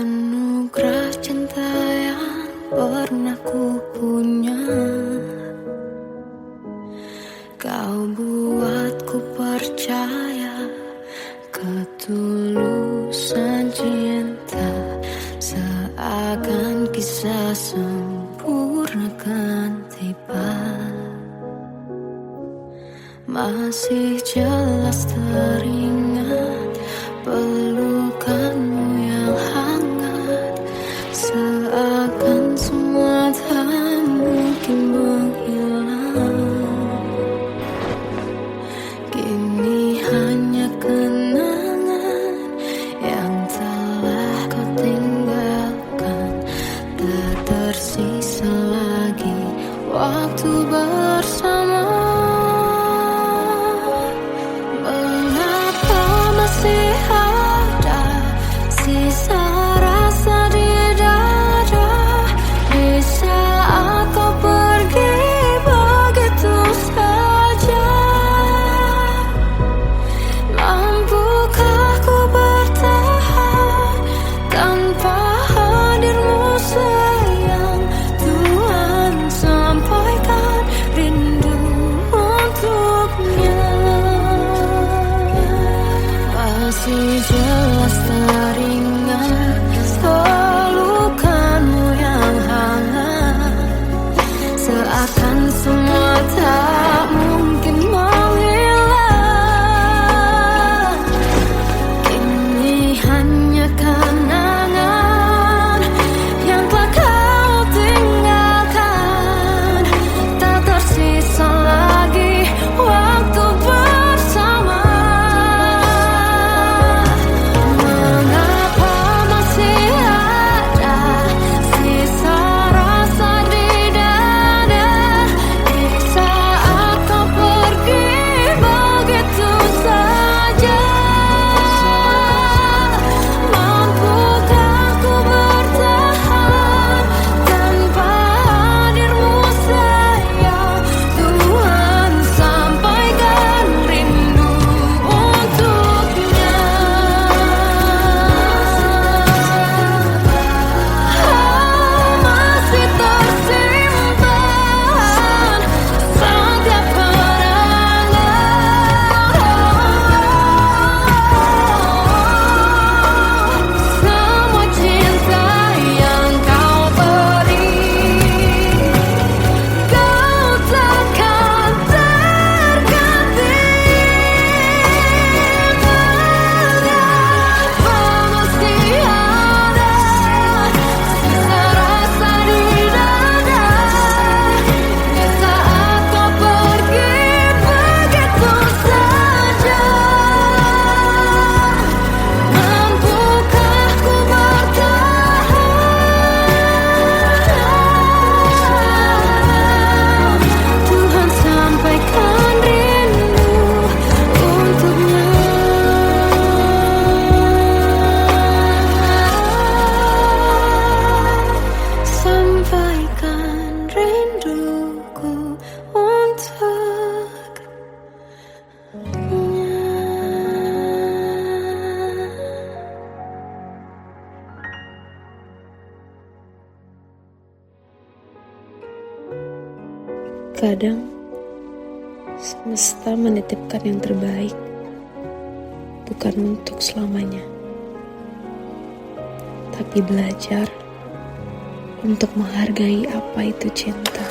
anugerah cinta yang pernah ku punya. Kau buatku percaya ketulusan cinta, seakan kisah sempurna kan tiba. Masih jelas teringat pelukanmu yang hangat, seakan semua tak mungkin menghilang. Kini hanya kenangan yang telah kau tinggalkan, tak tersisa lagi waktu bersama. Mengapa masih ada sisa rasa di dada di saat kau pergi begitu saja? Mampukah ku bertahan tanpa hadirmu sayang? Tuhan, sampaikan rindu untuknya. Masih jelas teringat pelukanmu yang hangat, seakan semua tak mungkin menghilang. Kini hanya kenangan yang telah kau tinggalkan, tak tersisa lagi waktu bersama. Mengapa masih ada sisa rasa di dada di saat kau pergi begitu saja? Mampukah ku bertahan tanpa hadirmu sayang? Tuhan, sampaikan rindu untuknya. Masih tersimpan setiap kenangan, semua cinta yang kau beri. Kau takkan terganti. Mengapa masih ada sisa rasa di dada di saat kau pergi begitu saja? Mampukah ku bertahan? Tuhan, sampaikan rindu untuknya. Sampaikan rinduku untuknya. Kadang semesta menitipkan yang terbaik, bukan untuk selamanya, tapi belajar untuk menghargai apa itu cinta.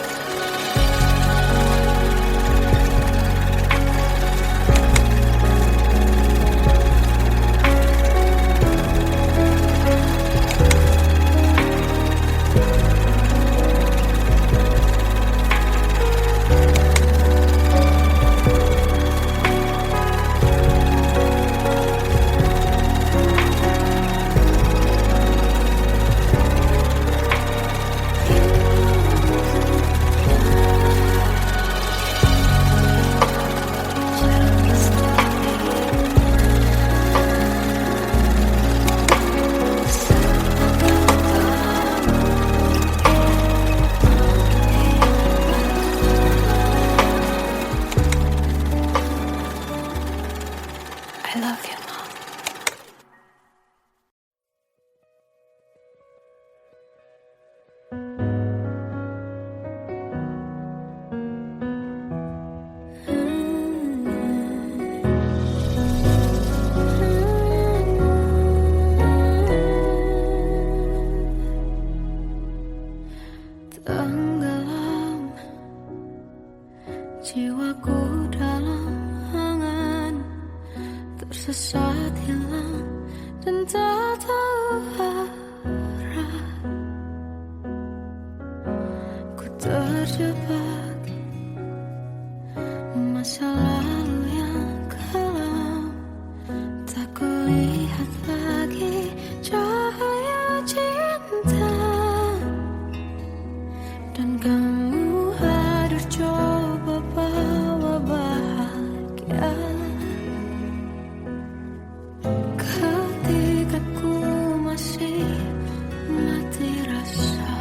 terjebak masa lalu yang kelam. Tak kulihat lagi cahaya cinta, dan kamu hadir coba bawa bahagia. Ketika ku masih mati rasa,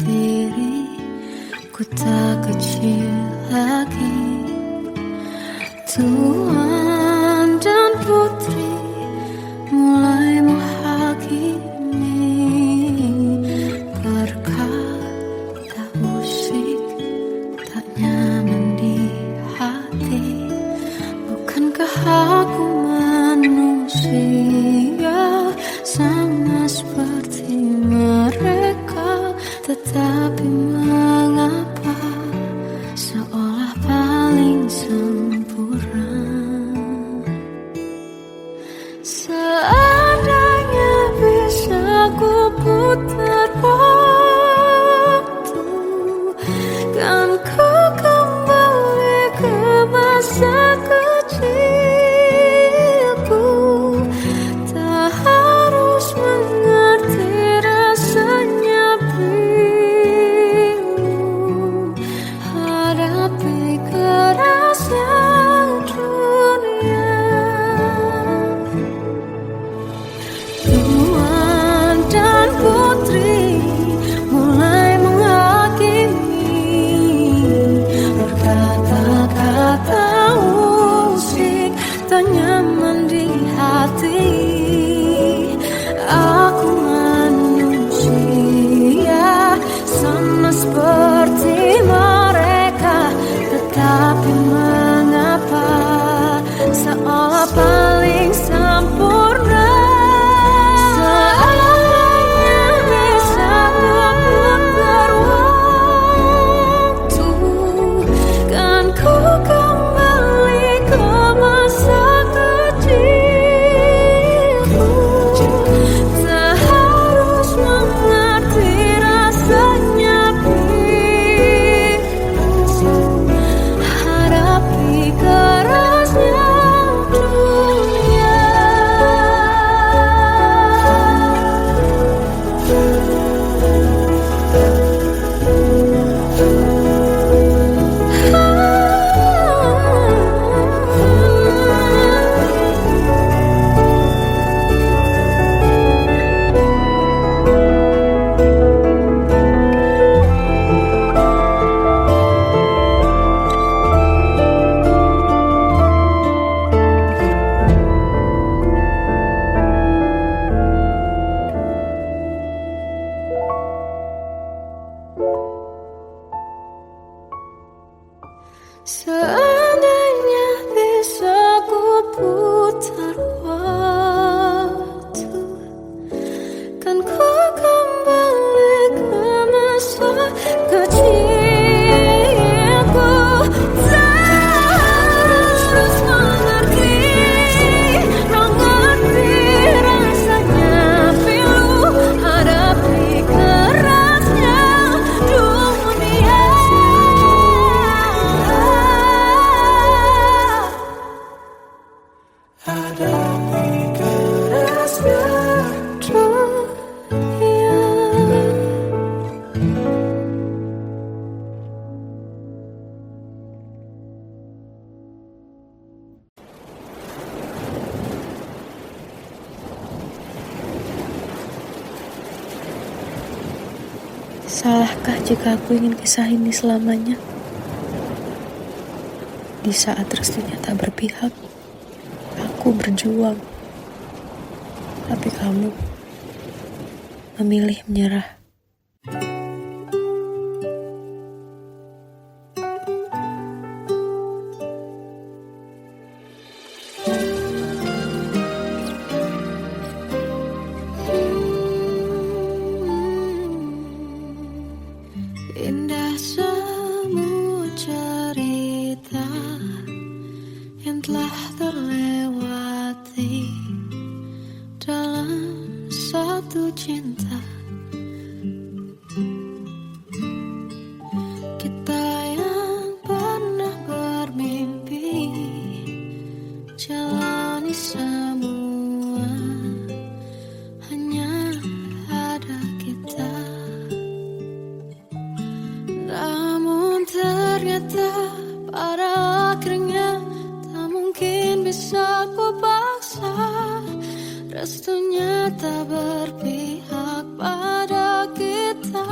diriku tak kecil lagi. Tuan dan putri mulai menghakimi berkata musik tak nyaman di hati. Bukankah aku manusia sama seperti mereka, tetapi mengapa seolah paling sempurna? Seandainya bisa ku putar waktu, kan ku kembali ke masa kecilku. Tak harus mengerti rasanya bingung hadapi kerasnya dunia. Tuan dan putri mulai menghakimi berkata-kata musik tak nyaman di hati. Aku manusia sama seperti mereka, tetapi mengapa seolah paling sempurna? Seandainya bisa ku putar waktu, kan ku kembali ke masa kecilku. Tak harus mengerti rasanya bingung hadapi kerasnya dunia. Seandainya bisa ku putar waktu, kan ku kembali ke masa kecilku. Tak harus mengerti rasanya pilu hadapi kerasnya dunia. Hadapi kerasnya dunia. Salahkah jika aku ingin kisah ini selamanya? Di saat restunya tak berpihak, aku berjuang. Tapi kamu memilih menyerah. Indah semua cerita yang telah terlewati dalam satu cinta. Kita yang pernah bermimpi jalani semua, hanya ada kita. Namun ternyata pada akhirnya tak mungkin bisa ku paksa. Restunya tak berpihak pada kita.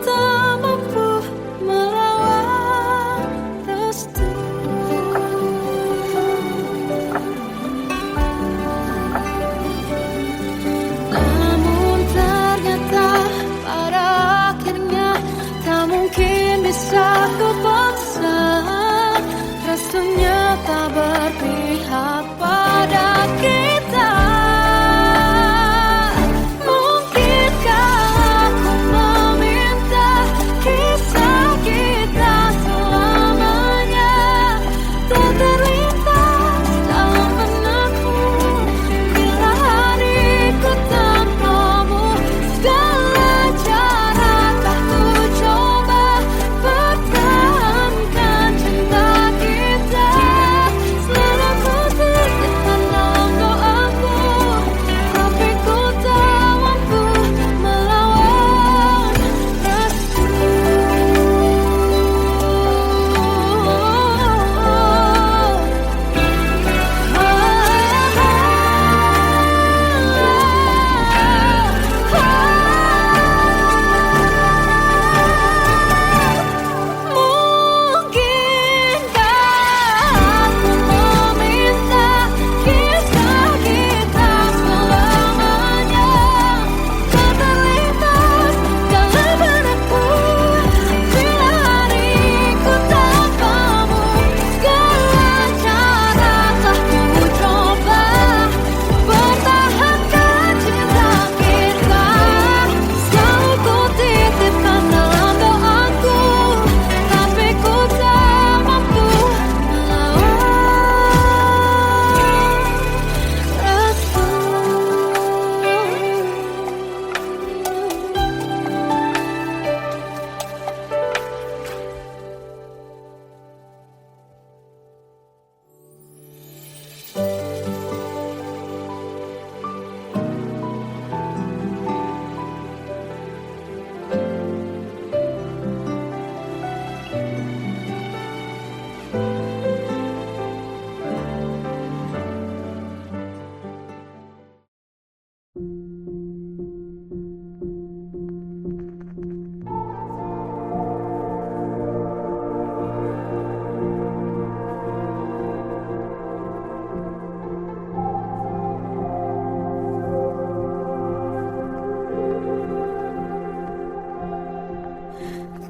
tak mampu melawan restu. Namun ternyata pada akhirnya tak mungkin bisa ku paksa. Restunya tak berpihak pada kita.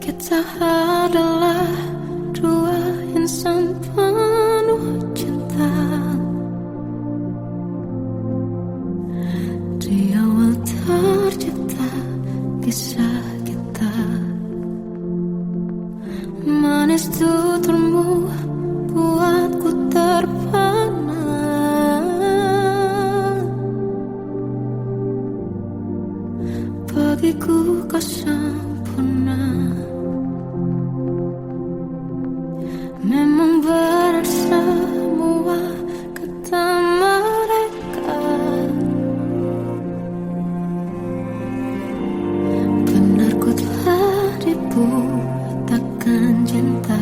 Kita adalah dua insan penuh cinta. Di awal tercipta kisah kita. Manis tuturmu buatku terpana. Bagiku kau sempurna. Memang berat semua kata mereka. Benar ku telah dibuat takkan cinta.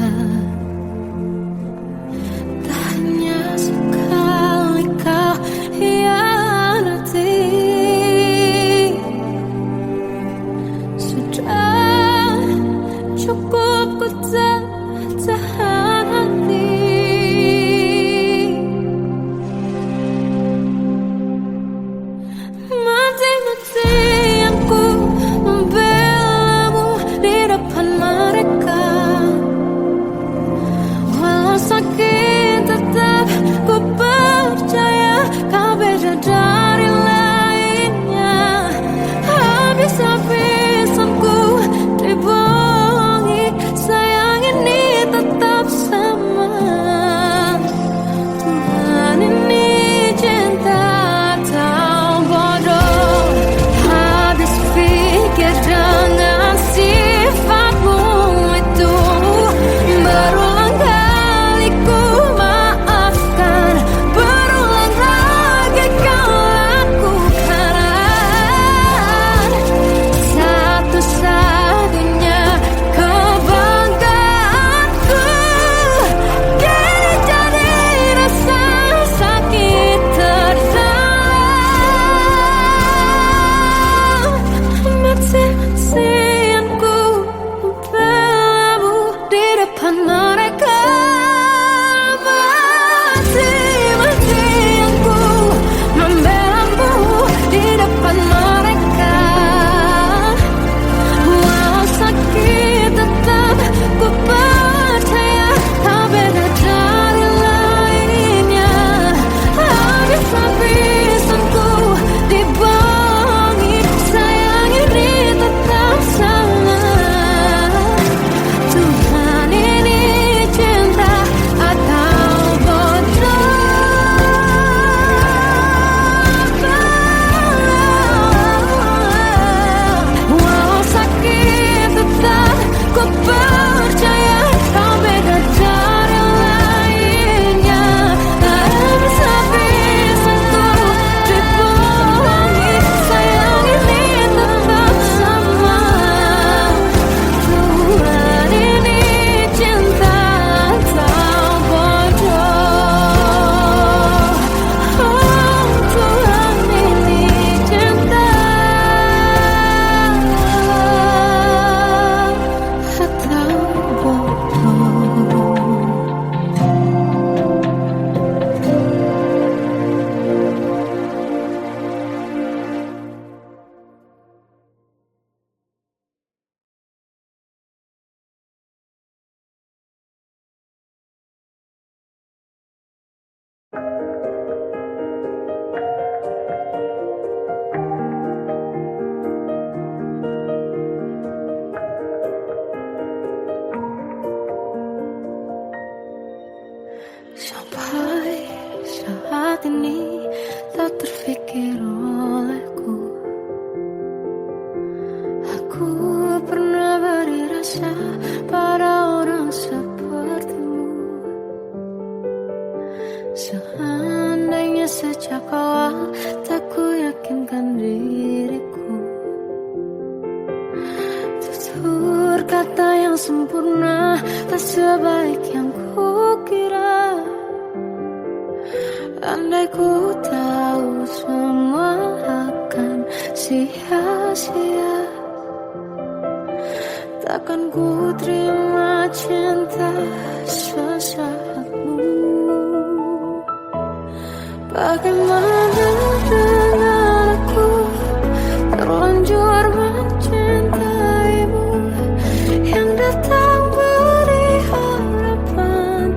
bisa pada orang sepertimu. Seandainya sejak awal tak ku yakinkan diriku, tutur kata yang sempurna tak sebaik yang ku kira. Andai ku tahu semua akan sia-sia, takkan ku terima cinta sesaatmu. Bagaimana dengan aku terlanjur mencintaimu, yang datang beri harapan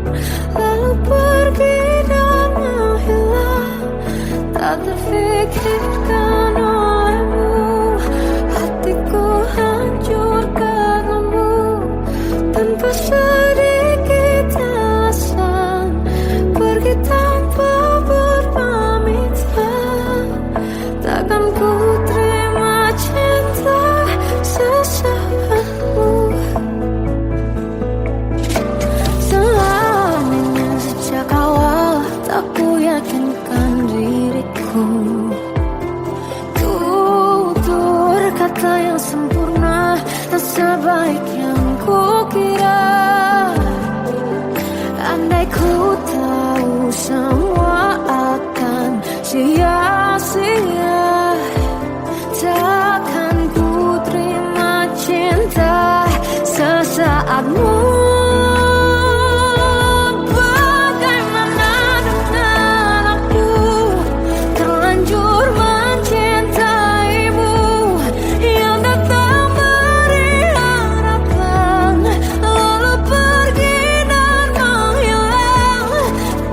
lalu pergi dan menghilang. Tak terfikirkan olehmu, hatiku hancur karenamu. Tanpa sedikit alasan pergi tanpa berpamitan. Takkan ku terima cinta sesaatmu. Seandainya sejak awal tak ku yakinkan diriku, tutur kata yang sempurna tak sebaik yang ku kira. Andai ku tahu semua akan sia-sia, takkan ku terima cinta sesaatmu. Bagaimana dengan aku terlanjur mencintaimu, yang datang beri harapan lalu pergi dan menghilang.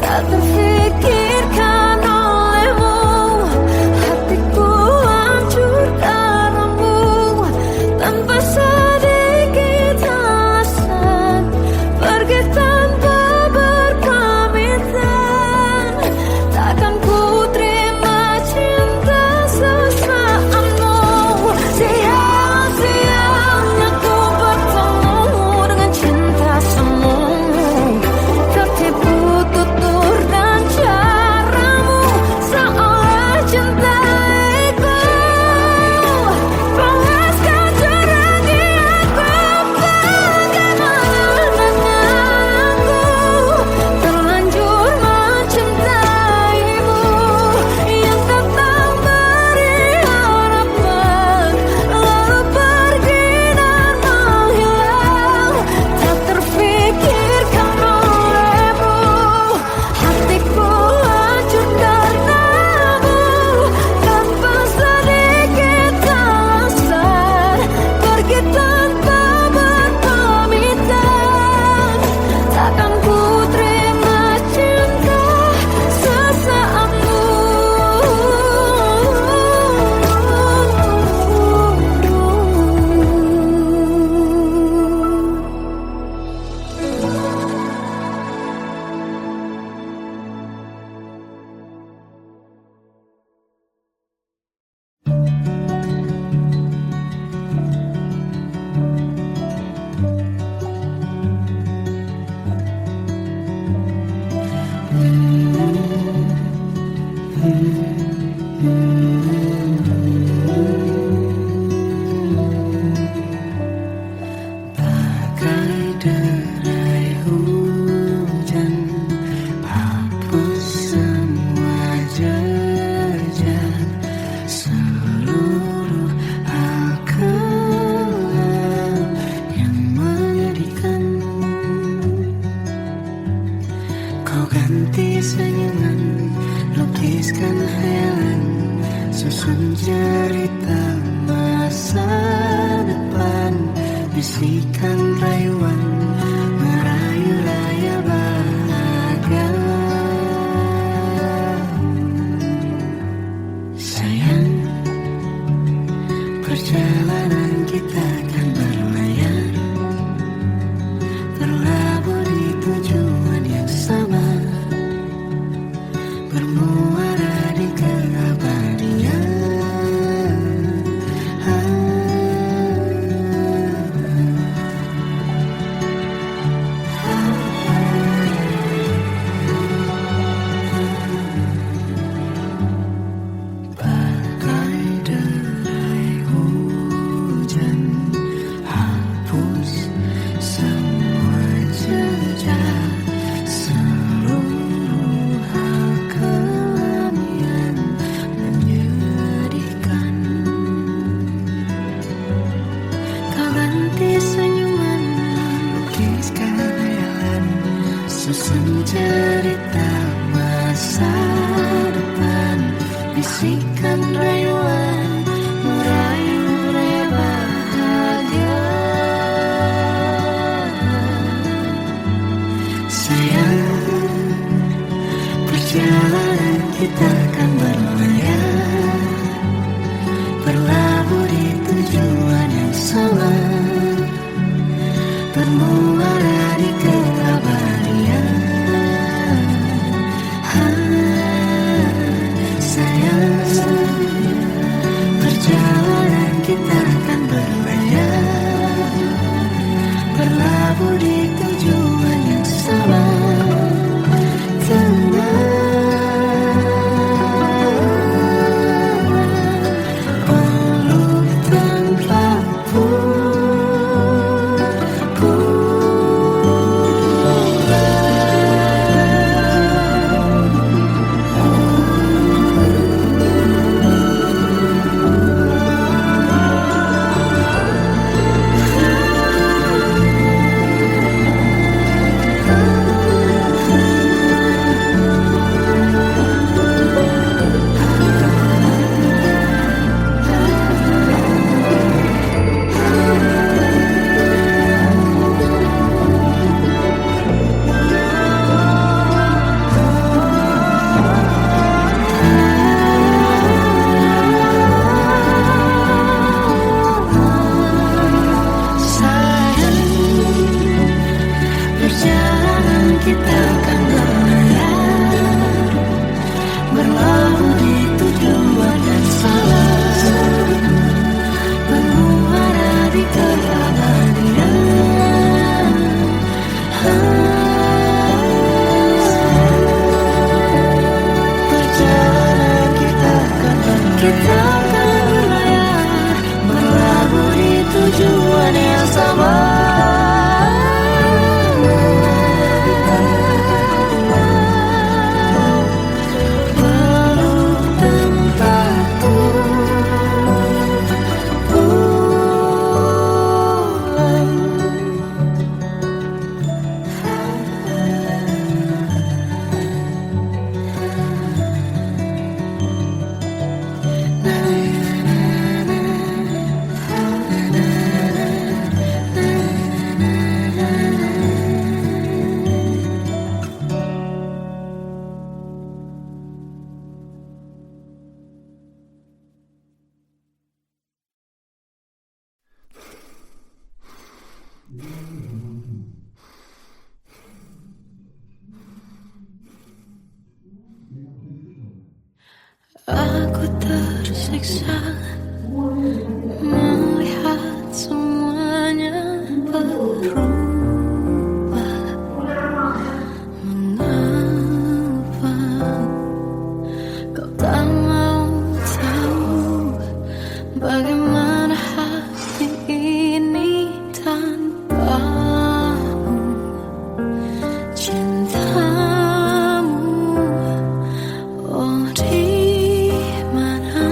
Tak terfikirkan olehmu, hatiku hancur karenamu. Tanpa sedikit alasan pergi tanpa berpamitan. Takkan ku terima cinta sesaatmu. Siang-siang aku bertemu dengan cinta semu, tertipu tutur dan caramu, seolah cintaiku panaskan jerami aku. Bagaimana dengan aku terlanjur mencintaimu, yang datang beri harapan lalu pergi dan menghilang. Tak terfikirkan olehmu, hatiku hancur karenamu. Tanpa sedikit alasan pergi tanpa berpamitan. Takkan ku terima cinta sesaatmu. Bagai derai hujan, hapus semua jejak seluruh hal kelam yang menyedihkan. Kau ganti senyuman, lukiskan hayalan, susun cerita masa depan. Bisikan rayuan, merayu raya bahagia. Sayang, perjalanan kita akan berlayar, terlabur di tujuan yang sama, bermuara di keabadian. cerita masa depan, bisikan rayuan merayu raya bahagia. Sayang, perjalanan kita akan berlayar, berlabuh di tujuan yang sama, bermuara di keabadian. Sayang, perjalanan kita akan berlayar, berlabuh di tujuan yang sama. Kita akan berlayar, berlabuh di tujuan yang sama, bermuara di keabadian. Perjalanan kita akan berlayar, berlabuh di tujuan yang sama. Aku tersiksa melihat semuanya berubah. Mengapa kau tak mau tahu bagaimana hati ini tanpamu? Cintamu, oh di mana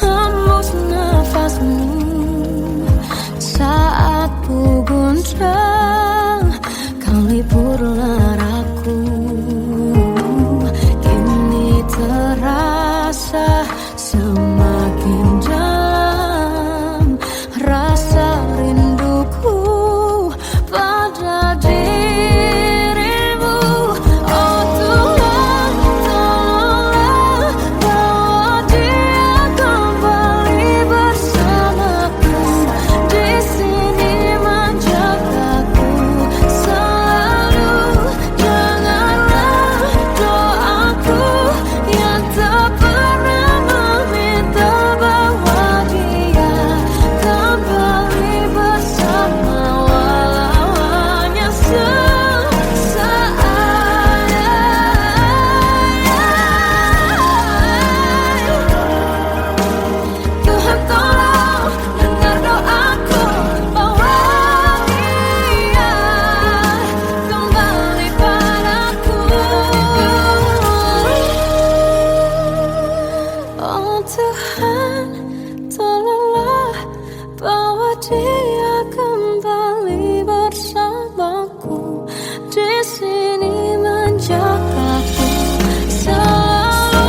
hembus nafasmu saat ku gunjang, kau liburlah aku. Kini terasa semakin dalam rasa rinduku pada dirimu. Oh Tuhan, tolonglah bawa dia kembali bersamaku. Di sini menjagaku selalu. Janganlah doaku yang tak pernah meminta bawa dia kembali bersama, walau hanya sesaat. Tuhan tolong dengar doaku, bawa dia kembali padaku. Oh Tuhan, tolonglah bawa dia kembali bersamaku. Di sini menjagaku selalu.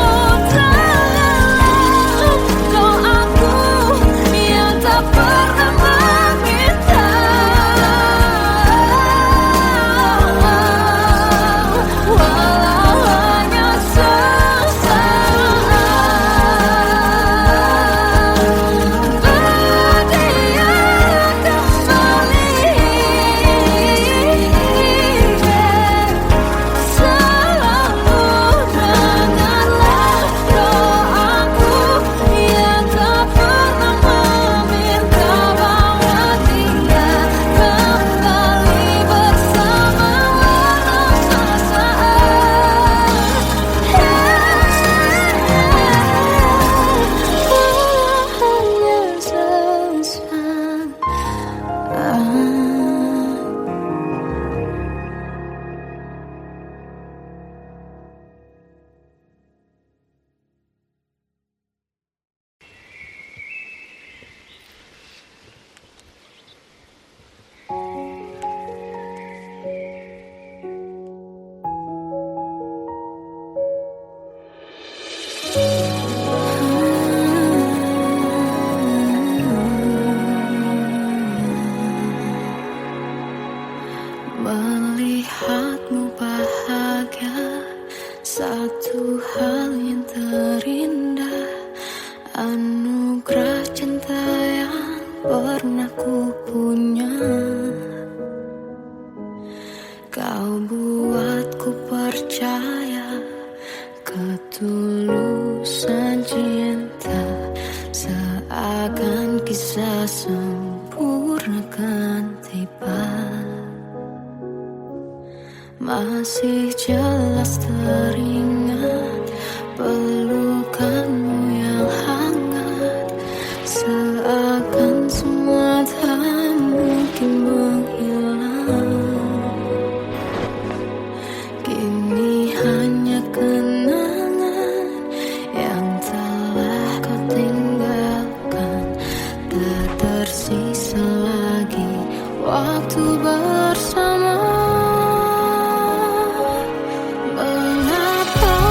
Janganlah doaku yang tak pernah meminta, walau hanya sesaat. Bawa dia kembali selalu. Dengarlah doaku yang tak pernah meminta, bawa dia kembali bersama, walau sesaat. Hanya sesaat. Melihatmu bahagia, satu hal yang terindah, anugerah cinta yang pernah ku punya. Kau buatku percaya ketulusan cinta, seakan kisah sempurna kan tiba. Masih jelas teringat pelukanmu yang hangat, seakan semua tak mungkin menghilang. Kini hanya kenangan yang telah kau tinggalkan, tak tersisa lagi waktu bersama. Mengapa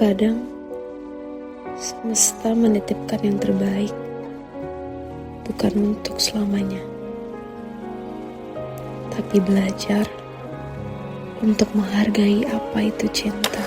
Terkadang semesta menitipkan yang terbaik, bukan untuk selamanya, tapi belajar untuk menghargai apa itu cinta.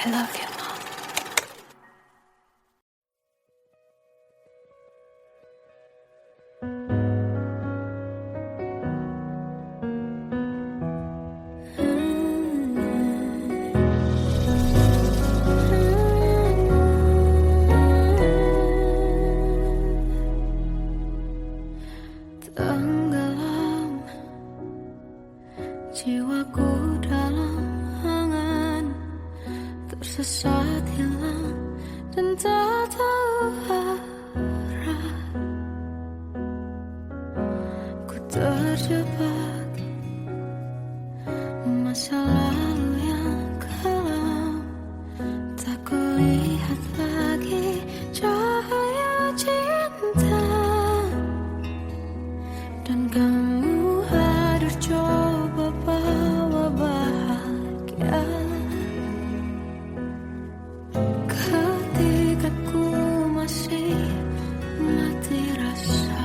I love you, Mom. Tenggelam jiwaku dalam angan, tersesat hilang dan tak tahu arah. Ku terjebak masa lalu yang kelam, tak kulihat lagi cahaya cinta. Dan kamu hadir coba bawa bahagia ketika ku masih mati rasa.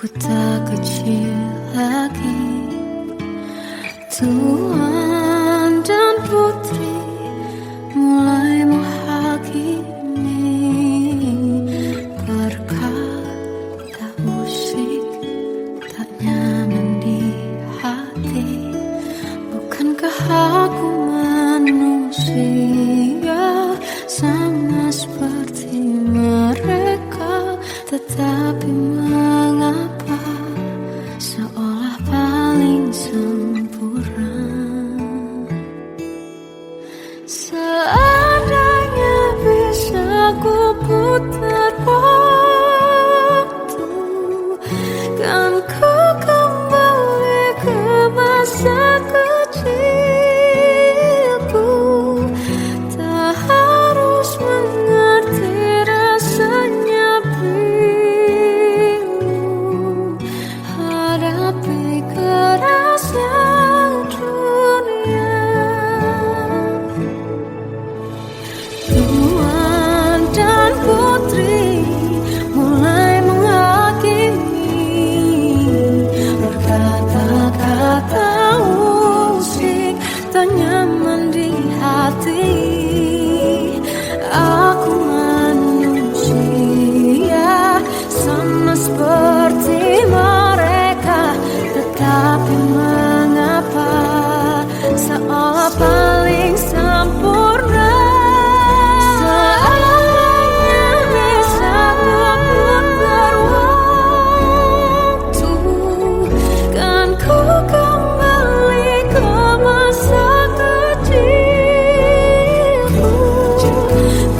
Ku tak kecil lagi. Tuan dan putri mulai menghakimi. Berkata musik tak nyaman di hati. Bukankah aku manusia sama seperti mereka? Tetapi mengapa seolah paling sempurna? Seandainya bisa ku putar waktu, kan ku kembali ke masa kecilku. Tak harus mengerti rasanya bingung hadapi kerasnya dunia. Tuan dan putri mulai menghakimi. Berkata-kata musik tak nyaman di hati. Aku manusia sama seperti mereka. Tetapi mengapa seolah paling sempurna? Seandainya bisa ku putar waktu, kan ku kembali ke masa kecilku.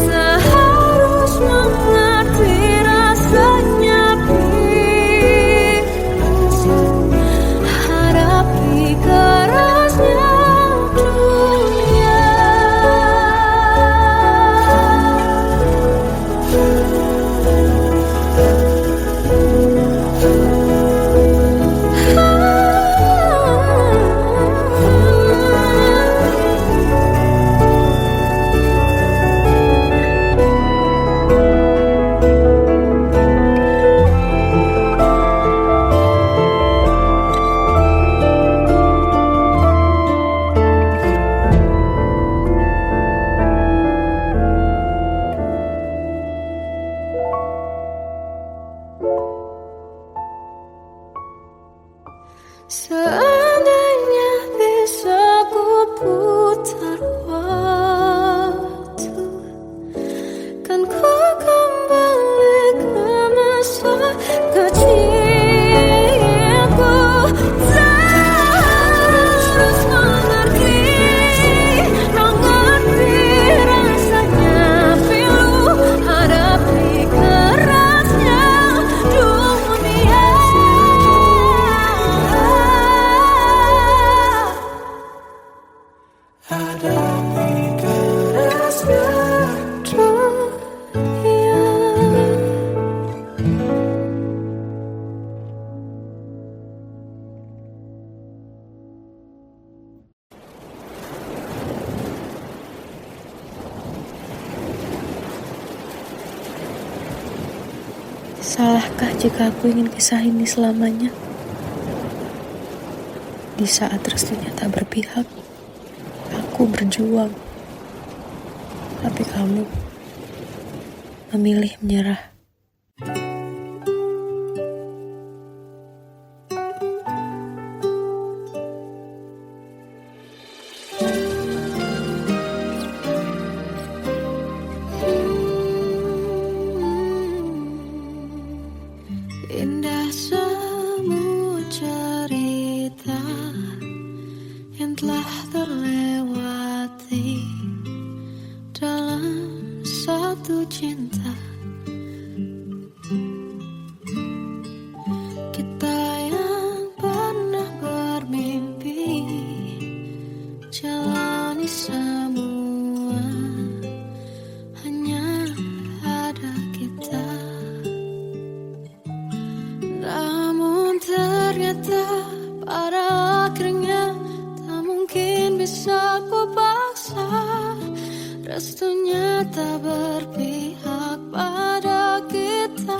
Tak harus mengerti rasanya bingung hadapi kerasnya dunia. Seandainya bisa ku putar waktu, kan ku kembali ke masa kecilku. Tak harus mengerti rasanya pilu hadapi kerasnya dunia. Hadapi kerasnya dunia. Salahkah jika aku ingin kisah ini selamanya? Di saat restunya tak berpihak, aku berjuang. Tapi kamu memilih menyerah. Indah semua cerita yang telah terlewati dalam satu cinta. Kita yang pernah bermimpi jalani semua, hanya ada kita. Namun ternyata pada akhirnya tak mungkin bisa ku paksa. Restunya tak berpihak pada kita.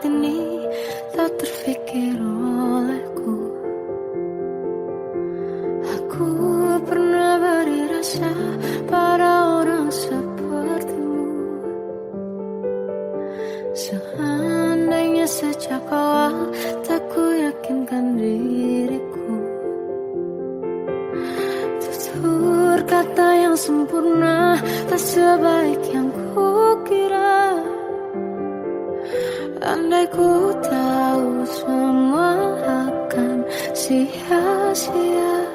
saat ini tak terfikir olehku. Aku pernah beri rasa pada orang sepertimu. Seandainya sejak awal tak ku yakinkan diriku. Tutur kata yang sempurna tak sebaik yang ku kira. Andai ku tahu semua akan sia-sia,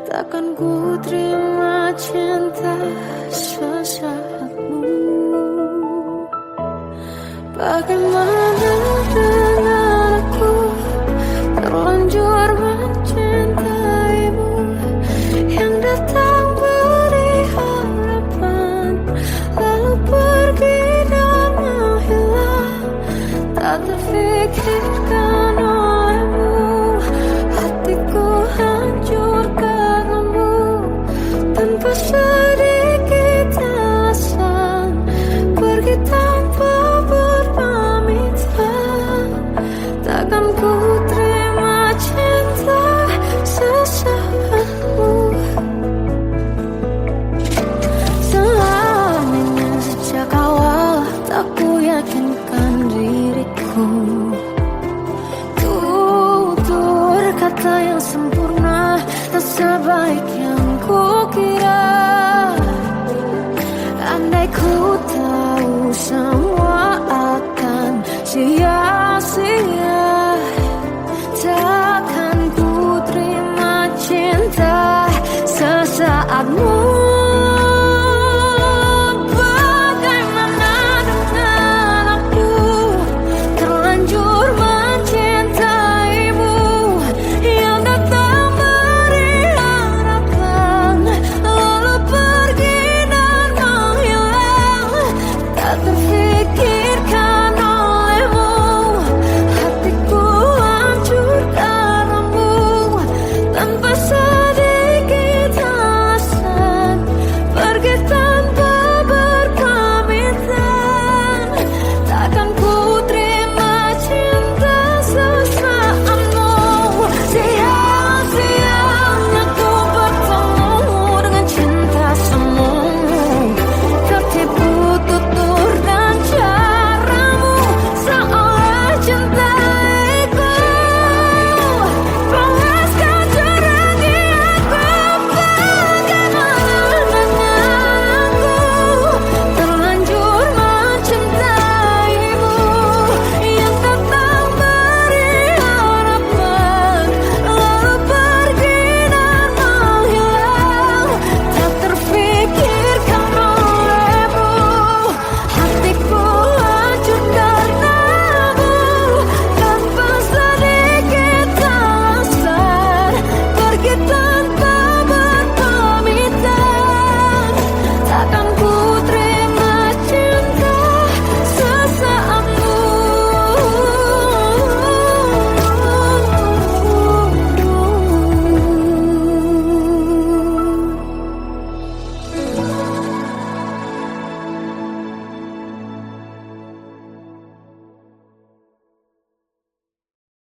takkan ku terima cinta sesaatmu. Bagaimana dengan aku terlanjur mencintaimu, yang datang beri harapan lalu pergi dan menghilang. Tak terfikirkan olehmu, hatiku hancur karenamu. Tanpa sedikit alasan, pergi tanpa berpamitan. Takkan ku terima cinta sesaatmu. Seandainya sejak awal tak ku yakinkan diriku. Tutur kata yang sempurna tak sebaik yang ku kira. Andai ku tahu semua akan sia-sia,